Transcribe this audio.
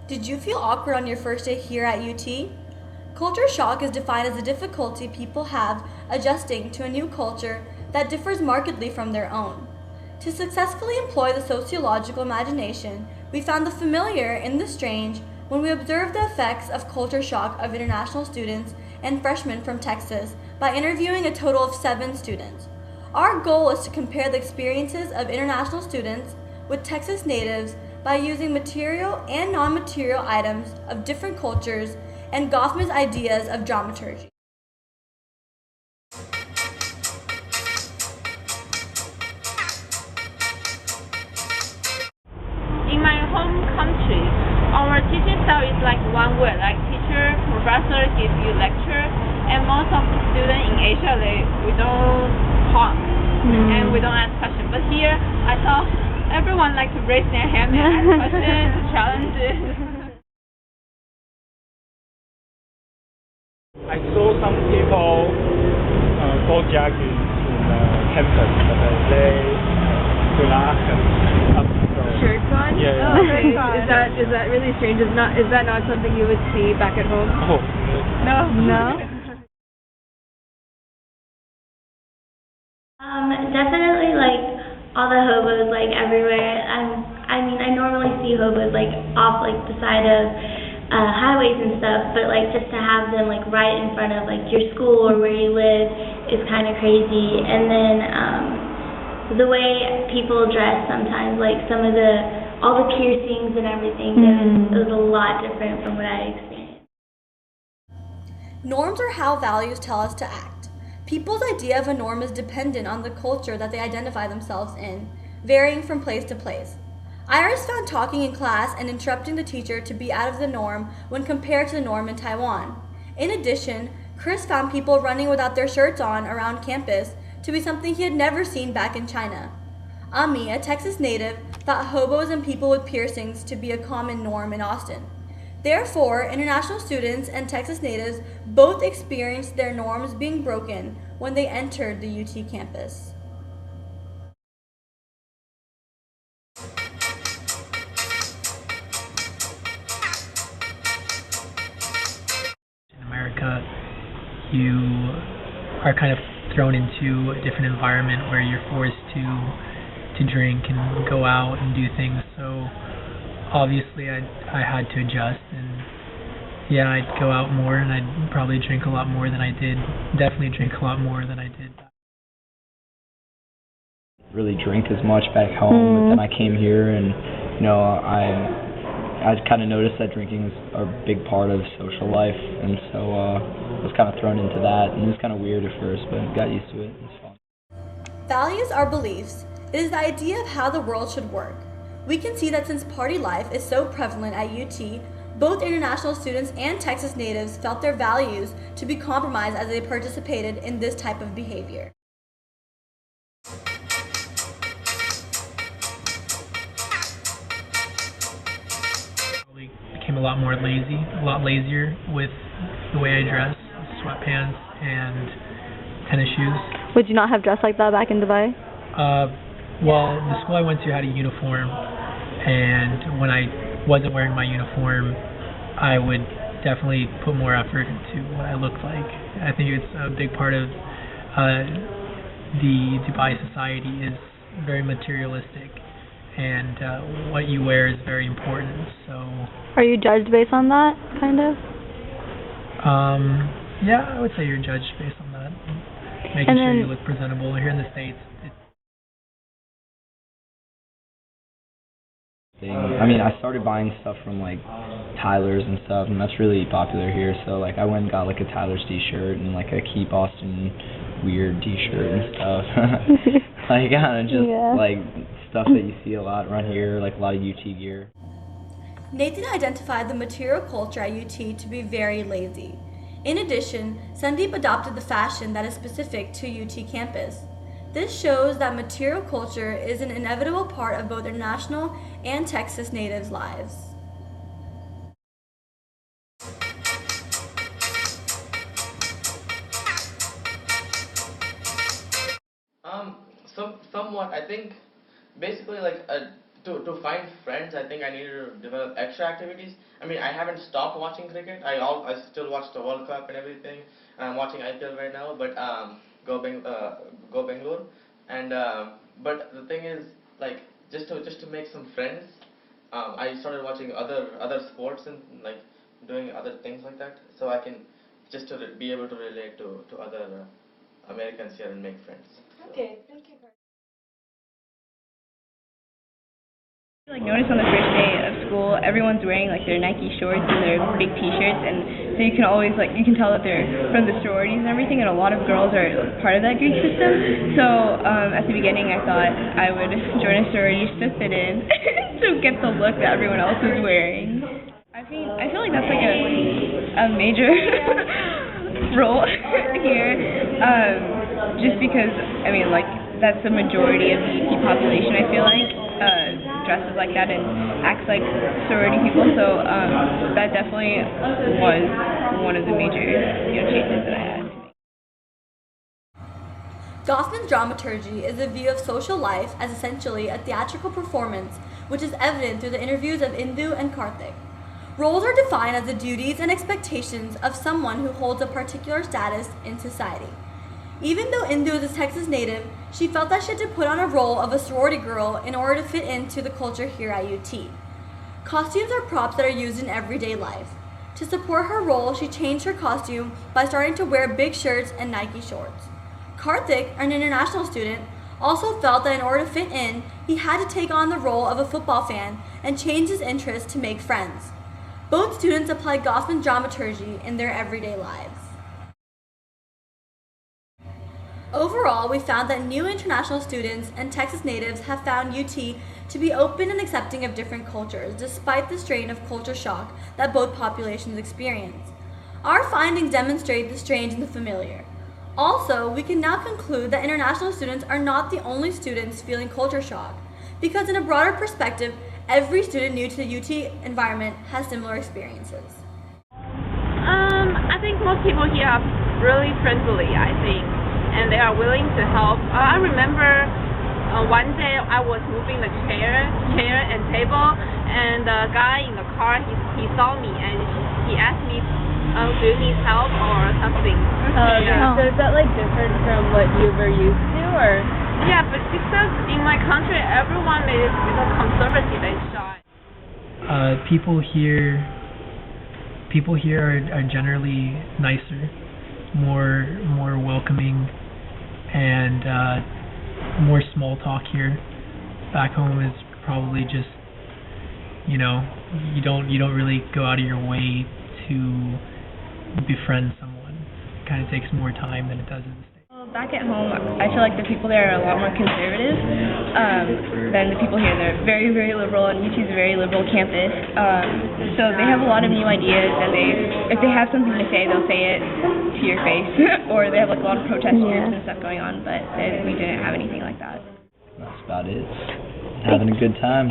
Did you feel awkward on your first day here at UT? Culture shock is defined as the difficulty people have adjusting to a new culture that differs markedly from their own. To successfully employ the sociological imagination, we found the familiar in the strange when we observed the effects of culture shock of international students and freshmen from Texas by interviewing a total of 7 students. Our goal is to compare the experiences of international students with Texas natives by using material and non-material items of different cultures and Goffman's ideas of dramaturgy. In my home country, our teaching style is like one word, like teacher, professor give you lecture, and most of the students in Asia, we don't talk and we don't ask questions. But here, I saw everyone like to raise their hand and ask questions, challenges. I saw some people go jogging in the campus, but they do not have Shirts on? Yeah. Oh, okay. Is that really strange? Is that not something you would see back at home? Oh, No. Definitely like all the hobos like everywhere. I mean I normally see hobos like off like the side of highways and stuff, but like just to have them like right in front of like your school or where you live is kind of crazy. And then the way people dress sometimes, like all the piercings and everything, it was a lot different from what I experienced. Norms are how values tell us to act. People's idea of a norm is dependent on the culture that they identify themselves in, varying from place to place. Iris found talking in class and interrupting the teacher to be out of the norm when compared to the norm in Taiwan. In addition, Chris found people running without their shirts on around campus to be something he had never seen back in China. Ami, a Texas native, thought hobos and people with piercings to be a common norm in Austin. Therefore, international students and Texas natives both experienced their norms being broken when they entered the UT campus. In America, you are kind of thrown into a different environment where you're forced to drink and go out and do things. So obviously I had to adjust, and yeah, I'd go out more and I'd probably drink a lot more than I did. Definitely drink a lot more than I did. Really drink as much back home, but then I came here and I kind of noticed that drinking is a big part of social life, and so I was kind of thrown into that, and it was kind of weird at first, but got used to it. It was fun. Values are beliefs. It is the idea of how the world should work. We can see that since party life is so prevalent at UT, both international students and Texas natives felt their values to be compromised as they participated in this type of behavior. Probably became a lot more lazy, a lot lazier with the way I dress, sweatpants and tennis shoes. Would you not have dressed like that back in Dubai? Well, the school I went to had a uniform, and when I wasn't wearing my uniform, I would definitely put more effort into what I looked like. I think it's a big part of the Dubai society is very materialistic, and what you wear is very important. So, Are you judged based on that, kind of? yeah, I would say you're judged based on that. Making And sure then- you look presentable. Here in the States, I mean, I started buying stuff from like Tyler's and stuff, and that's really popular here. So like, I went and got like a Tyler's T-shirt and like a Keep Austin Weird T-shirt and stuff. Like, kind of just like stuff that you see a lot around here, like a lot of UT gear. Nathan identified the material culture at UT to be very lazy. In addition, Sandeep adopted the fashion that is specific to UT campus. This shows that material culture is an inevitable part of both international and Texas natives' lives. Somewhat. I think basically like to find friends, I think I need to develop extra activities. I mean, I haven't stopped watching cricket. I still watch the World Cup and everything. I'm watching IPL right now, but go Bangalore. And but the thing is, like, just to make some friends, I started watching other sports and like doing other things like that, so I can just to be able to relate to other Americans here and make friends. So. Okay, thank you. Like notice on the first day of school, everyone's wearing like their Nike shorts and their big T-shirts, and so you can always you can tell that they're from the sororities and everything, and a lot of girls are part of that Greek system. So at the beginning, I thought I would join a sorority just to fit in, to get the look that everyone else is wearing. I feel like that's like a major role here, just because I mean like that's the majority of the UT population. I feel like. Dresses like that and acts like sorority people, so that definitely was one of the major changes that I had. Goffman's dramaturgy is a view of social life as essentially a theatrical performance, which is evident through the interviews of Indu and Karthik. Roles are defined as the duties and expectations of someone who holds a particular status in society. Even though Indu is a Texas native, she felt that she had to put on a role of a sorority girl in order to fit into the culture here at UT. Costumes are props that are used in everyday life. To support her role, she changed her costume by starting to wear big shirts and Nike shorts. Karthik, an international student, also felt that in order to fit in, he had to take on the role of a football fan and change his interests to make friends. Both students applied Goffman's dramaturgy in their everyday lives. Overall, we found that new international students and Texas natives have found UT to be open and accepting of different cultures, despite the strain of culture shock that both populations experience. Our findings demonstrate the strange and the familiar. Also, we can now conclude that international students are not the only students feeling culture shock, because in a broader perspective, every student new to the UT environment has similar experiences. I think most people here are really friendly, I think, and they are willing to help. I remember one day I was moving the chair and table, and the guy in the car, he saw me and he asked me, do you need help or something? So is that like different from what you were used to, or? Yeah, but because in my country everyone is conservative and shy. People here are generally nicer, more welcoming, and more small talk here. Back home is probably just, you don't really go out of your way to befriend someone. It kind of takes more time than it does in the States. Back at home, I feel like the people there are a lot more conservative than the people here. They're very, very liberal, and UT is a very liberal campus. So they have a lot of new ideas, and if they have something to say, they'll say it to your face. Or they have like a lot of protest groups and stuff going on, but we didn't have anything like that. That's about it. Having a good time.